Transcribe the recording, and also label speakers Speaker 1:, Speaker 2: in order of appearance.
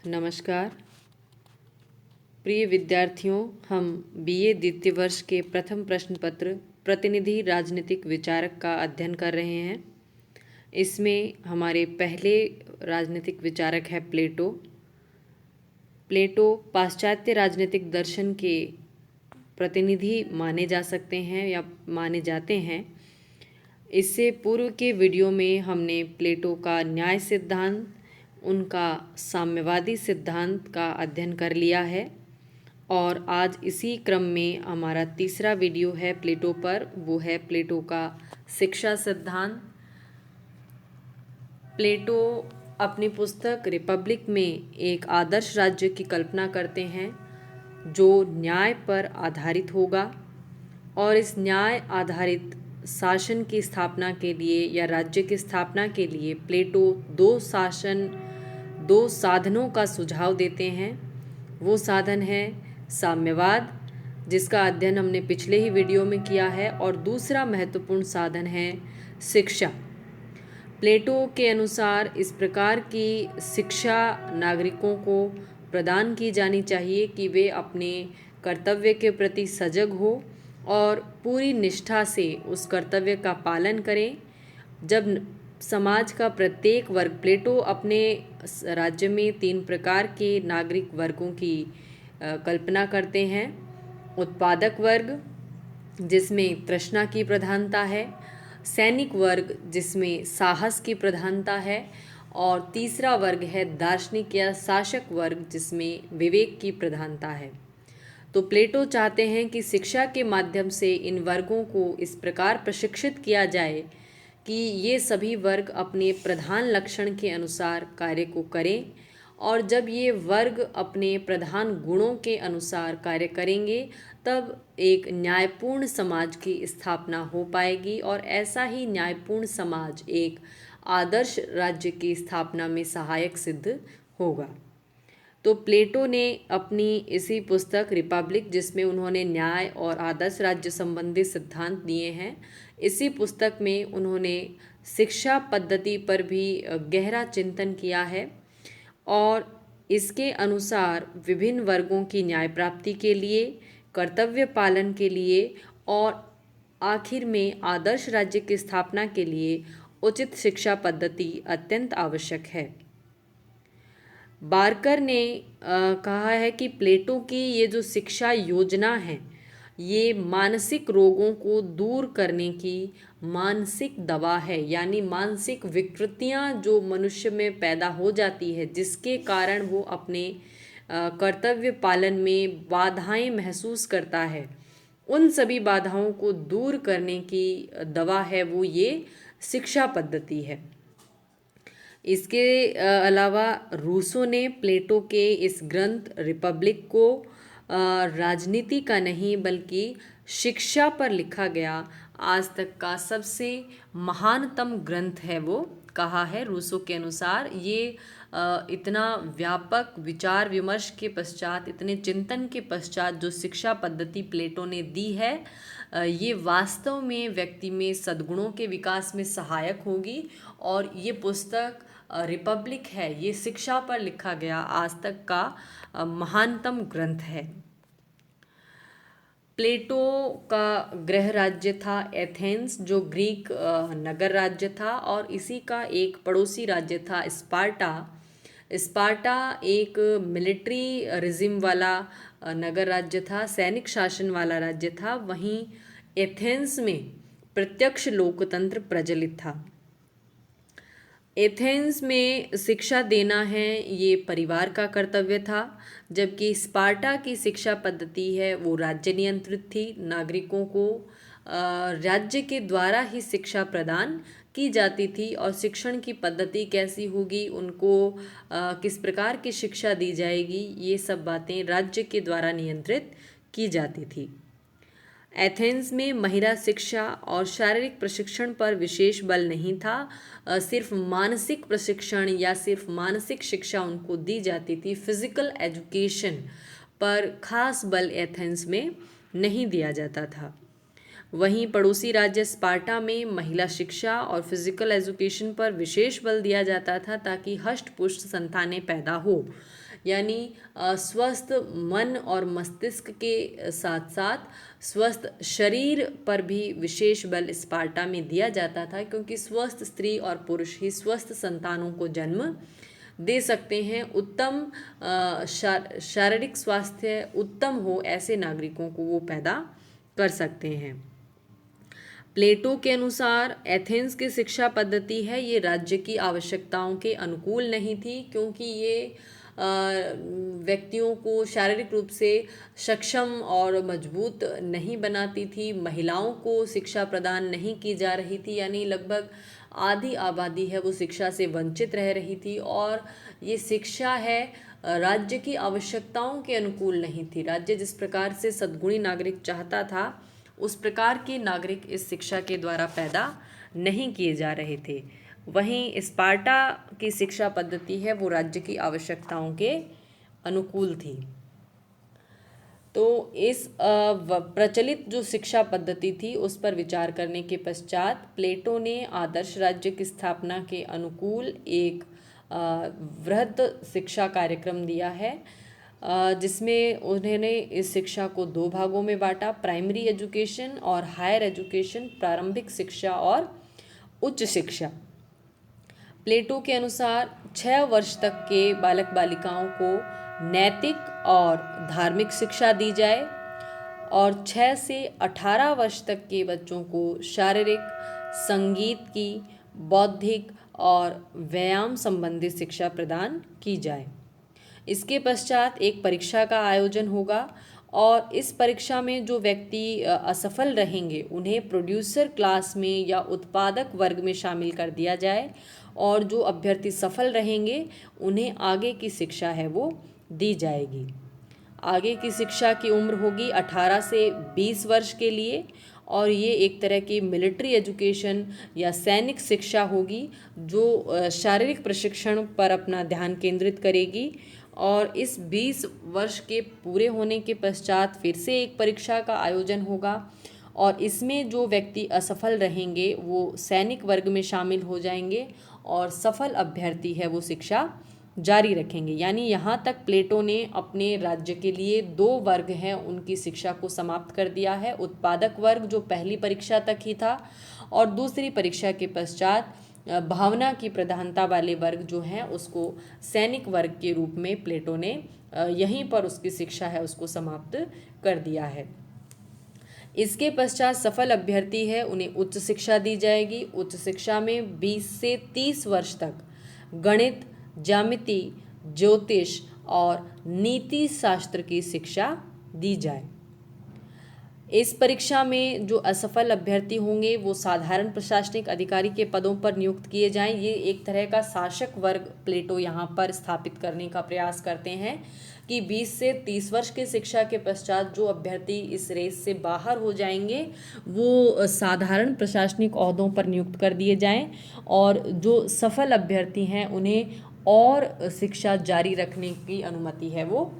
Speaker 1: नमस्कार प्रिय विद्यार्थियों, हम बीए द्वितीय वर्ष के प्रथम प्रश्न पत्र प्रतिनिधि राजनीतिक विचारक का अध्ययन कर रहे हैं। इसमें हमारे पहले राजनीतिक विचारक है प्लेटो। प्लेटो पाश्चात्य राजनीतिक दर्शन के प्रतिनिधि माने जा सकते हैं या माने जाते हैं। इससे पूर्व के वीडियो में हमने प्लेटो का न्याय सिद्धांत, उनका साम्यवादी सिद्धांत का अध्ययन कर लिया है और आज इसी क्रम में हमारा तीसरा वीडियो है प्लेटो पर। वो है प्लेटो का शिक्षा सिद्धांत। प्लेटो अपनी पुस्तक रिपब्लिक में एक आदर्श राज्य की कल्पना करते हैं जो न्याय पर आधारित होगा और इस न्याय आधारित शासन की स्थापना के लिए या राज्य की स्थापना के लिए प्लेटो दो साधनों का सुझाव देते हैं। वो साधन है साम्यवाद, जिसका अध्ययन हमने पिछले ही वीडियो में किया है, और दूसरा महत्वपूर्ण साधन है शिक्षा। प्लेटो के अनुसार इस प्रकार की शिक्षा नागरिकों को प्रदान की जानी चाहिए कि वे अपने कर्तव्य के प्रति सजग हो और पूरी निष्ठा से उस कर्तव्य का पालन करें। जब समाज का प्रत्येक वर्ग, प्लेटो अपने राज्य में 3 प्रकार के नागरिक वर्गों की कल्पना करते हैं। उत्पादक वर्ग, जिसमें तृष्णा की प्रधानता है, सैनिक वर्ग जिसमें साहस की प्रधानता है, और तीसरा वर्ग है दार्शनिक या शासक वर्ग जिसमें विवेक की प्रधानता है। तो प्लेटो चाहते हैं कि शिक्षा के माध्यम से इन वर्गों को इस प्रकार प्रशिक्षित किया जाए कि ये सभी वर्ग अपने प्रधान लक्षण के अनुसार कार्य को करें, और जब ये वर्ग अपने प्रधान गुणों के अनुसार कार्य करेंगे तब एक न्यायपूर्ण समाज की स्थापना हो पाएगी और ऐसा ही न्यायपूर्ण समाज एक आदर्श राज्य की स्थापना में सहायक सिद्ध होगा। तो प्लेटो ने अपनी इसी पुस्तक रिपब्लिक, जिसमें उन्होंने न्याय और आदर्श राज्य संबंधी सिद्धांत दिए हैं, इसी पुस्तक में उन्होंने शिक्षा पद्धति पर भी गहरा चिंतन किया है और इसके अनुसार विभिन्न वर्गों की न्याय प्राप्ति के लिए, कर्तव्य पालन के लिए और आखिर में आदर्श राज्य की स्थापना के लिए उचित शिक्षा पद्धति अत्यंत आवश्यक है। बार्कर ने कहा है कि प्लेटो की ये जो शिक्षा योजना है, ये मानसिक रोगों को दूर करने की मानसिक दवा है। यानी मानसिक विकृतियां जो मनुष्य में पैदा हो जाती है, जिसके कारण वो अपने कर्तव्य पालन में बाधाएं महसूस करता है, उन सभी बाधाओं को दूर करने की दवा है वो ये शिक्षा पद्धति है। इसके अलावा रूसो ने प्लेटो के इस ग्रंथ रिपब्लिक को राजनीति का नहीं बल्कि शिक्षा पर लिखा गया आज तक का सबसे महानतम ग्रंथ है वो कहा है। रूसो के अनुसार ये इतना व्यापक विचार विमर्श के पश्चात, इतने चिंतन के पश्चात जो शिक्षा पद्धति प्लेटो ने दी है, ये वास्तव में व्यक्ति में सद्गुणों के विकास में सहायक होगी। और ये पुस्तक रिपब्लिक है, ये शिक्षा पर लिखा गया आज तक का महानतम ग्रंथ है। प्लेटो का गृह राज्य था एथेंस, जो ग्रीक नगर राज्य था, और इसी का एक पड़ोसी राज्य था स्पार्टा। स्पार्टा एक मिलिट्री रिजिम वाला नगर राज्य था, सैनिक शासन वाला राज्य था। वहीं एथेंस में प्रत्यक्ष लोकतंत्र प्रचलित था। एथेंस में शिक्षा देना है ये परिवार का कर्तव्य था, जबकि स्पार्टा की शिक्षा पद्धति है वो राज्य नियंत्रित थी। नागरिकों को राज्य के द्वारा ही शिक्षा प्रदान की जाती थी और शिक्षण की पद्धति कैसी होगी, उनको किस प्रकार की शिक्षा दी जाएगी, ये सब बातें राज्य के द्वारा नियंत्रित की जाती थी। एथेंस में महिला शिक्षा और शारीरिक प्रशिक्षण पर विशेष बल नहीं था, सिर्फ मानसिक प्रशिक्षण या सिर्फ मानसिक शिक्षा उनको दी जाती थी। फिजिकल एजुकेशन पर खास बल एथेंस में नहीं दिया जाता था। वहीं पड़ोसी राज्य स्पार्टा में महिला शिक्षा और फिजिकल एजुकेशन पर विशेष बल दिया जाता था ताकि हष्ट पुष्ट संतानें पैदा हो। यानी स्वस्थ मन और मस्तिष्क के साथ साथ स्वस्थ शरीर पर भी विशेष बल स्पार्टा में दिया जाता था, क्योंकि स्वस्थ स्त्री और पुरुष ही स्वस्थ संतानों को जन्म दे सकते हैं। उत्तम शारीरिक स्वास्थ्य उत्तम हो ऐसे नागरिकों को वो पैदा कर सकते हैं। प्लेटो के अनुसार एथेंस की शिक्षा पद्धति है ये राज्य की आवश्यकताओं के अनुकूल नहीं थी, क्योंकि ये व्यक्तियों को शारीरिक रूप से सक्षम और मजबूत नहीं बनाती थी। महिलाओं को शिक्षा प्रदान नहीं की जा रही थी, यानी लगभग आधी आबादी है वो शिक्षा से वंचित रह रही थी। और ये शिक्षा है राज्य की आवश्यकताओं के अनुकूल नहीं थी। राज्य जिस प्रकार से सद्गुणी नागरिक चाहता था उस प्रकार के नागरिक इस शिक्षा के द्वारा पैदा नहीं किए जा रहे थे। वहीं स्पार्टा की शिक्षा पद्धति है वो राज्य की आवश्यकताओं के अनुकूल थी। तो इस प्रचलित जो शिक्षा पद्धति थी उस पर विचार करने के पश्चात प्लेटो ने आदर्श राज्य की स्थापना के अनुकूल एक वृहद शिक्षा कार्यक्रम दिया है, जिसमें उन्होंने इस शिक्षा को दो भागों में बांटा, प्राइमरी एजुकेशन और हायर एजुकेशन, प्रारंभिक शिक्षा और उच्च शिक्षा। प्लेटो के अनुसार 6 वर्ष तक के बालक बालिकाओं को नैतिक और धार्मिक शिक्षा दी जाए और 6 से 18 वर्ष तक के बच्चों को शारीरिक, संगीत की, बौद्धिक और व्यायाम संबंधी शिक्षा प्रदान की जाए। इसके पश्चात एक परीक्षा का आयोजन होगा और इस परीक्षा में जो व्यक्ति असफल रहेंगे उन्हें प्रोड्यूसर क्लास में या उत्पादक वर्ग में शामिल कर दिया जाए और जो अभ्यर्थी सफल रहेंगे उन्हें आगे की शिक्षा है वो दी जाएगी। आगे की शिक्षा की उम्र होगी 18 से 20 वर्ष के लिए और ये एक तरह की मिलिट्री एजुकेशन या सैनिक शिक्षा होगी जो शारीरिक प्रशिक्षण पर अपना ध्यान केंद्रित करेगी। और इस 20 वर्ष के पूरे होने के पश्चात फिर से एक परीक्षा का आयोजन होगा और इसमें जो व्यक्ति असफल रहेंगे वो सैनिक वर्ग में शामिल हो जाएंगे और सफल अभ्यर्थी है वो शिक्षा जारी रखेंगे। यानी यहाँ तक प्लेटो ने अपने राज्य के लिए 2 वर्ग हैं उनकी शिक्षा को समाप्त कर दिया है। उत्पादक वर्ग जो पहली परीक्षा तक ही था और दूसरी परीक्षा के पश्चात भावना की प्रधानता वाले वर्ग जो हैं उसको सैनिक वर्ग के रूप में प्लेटो ने यहीं पर उसकी शिक्षा है उसको समाप्त कर दिया है। इसके पश्चात सफल अभ्यर्थी है उन्हें उच्च शिक्षा दी जाएगी। उच्च शिक्षा में 20 से 30 वर्ष तक गणित, ज्यामिति, ज्योतिष और नीति शास्त्र की शिक्षा दी जाए। इस परीक्षा में जो असफल अभ्यर्थी होंगे वो साधारण प्रशासनिक अधिकारी के पदों पर नियुक्त किए जाएं। ये एक तरह का शासक वर्ग प्लेटो यहाँ पर स्थापित करने का प्रयास करते हैं कि 20 से 30 वर्ष के शिक्षा के पश्चात जो अभ्यर्थी इस रेस से बाहर हो जाएंगे वो साधारण प्रशासनिक ओहदों पर नियुक्त कर दिए जाएं और जो सफल अभ्यर्थी हैं उन्हें और शिक्षा जारी रखने की अनुमति है वो